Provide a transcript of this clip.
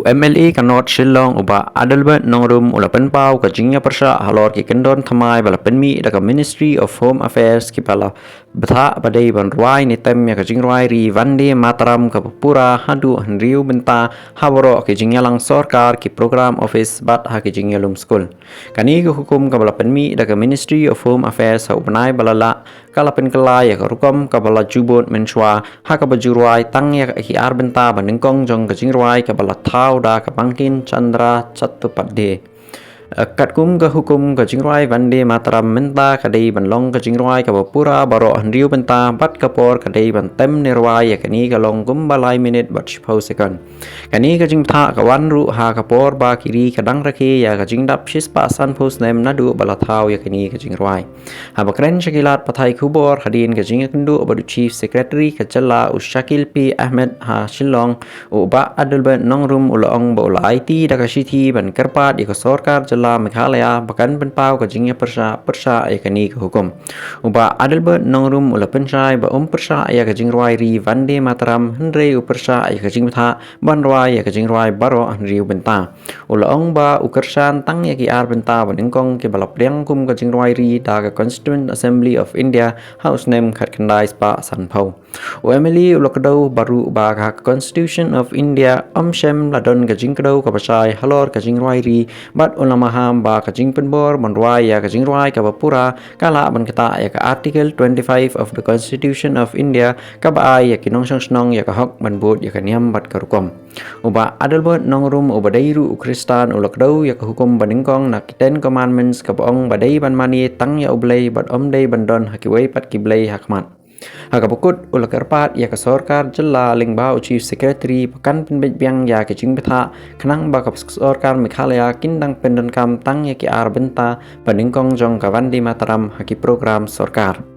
MLA kanot Shillong Bah Adelbert nongrum ulapan pau ka jingya Pyrshah halor ki kendon thamai bala penmi da ka Ministry of Home Affairs ki pala betha badai ban rwai ni tem ya ka jing rwai ri Vande Mataram ka pura haduh riu bynta haboro ki jingya lang sarkar ki program office bat ha ki jingya lum school kani ka hukum ka bala penmi da ka Ministry of Home Affairs ha upnai bala la kala pen kelai ya ka rukom ka bala jubot menshwa ha ka baju rwai tang ya ki ar bynta ban ningkong jong ka jing rwai ka bala thau da ka bangkin Chandra Chattopadhyay kat kum ka hukum ka jingrwai Vande Mataram menta ka dei ban long ka jingrwai ka pura baro riu benta bat ka por ka dei ban tem nirwai ya kani ka long kum balai minute bat shpau second kani ka jing tha ka wan ru ha ka por ba kiri ka dang rakhi ya ka jing dap shis pa san post nem nadu bala thau ya kani ka jingrwai ha ba kren shakilat pathai khubor hadin ka jing kundu badu chief secretary ka challa Shakil P Ahmed ha Shillong u Bah Adelbert nongrum ulong bo la IT da ka shithi ban karpat ya ka sarkar la Meghalaya bahkan penpau ka jingya Pyrshah ya kani ka hukum Bah Adelbert nongrum ula penshai ba Pyrshah ya ka jingrwai ri Vande Mataram henre Pyrshah ya ka jingbtha ban rwai ya ka jingrwai baro riu benta ula ba ukersan tang ya ki ar benta ban ingkong ke balap liang kum ka jingrwai ri da ka Constituent Assembly of India house name khat khandai spa sanpau Emily ula kadau baru ba ka Constitution of India shem ladon ka jingkadau ka pasai halor ka jingrwai ri bat ulama ham ba ka jing penbor ban rwai ya ka jing rwai ka pura kala ban kata ya ka Article 25 of the Constitution of India ka ba ya kinong snong ya ka hok ban bot ya ka niam bat ka rukom Bah Adelbert nongrum ubadairu ukristan ulakdau ya ka hukum baningkong na 10 commandments ka baong badai ban mani tang ya ublay bat omday bandon hakiway pat kiblay hakmat Hakapukut ulakarpat ya ka sarkar jalla lingba chief secretary pakan penbejbiang ya ke jingbtha khnang ba ka sarkar Meghalaya kindang pendon kam tang ya ki ar bynta baningkong jong ka Vande Mataram haki program sarkar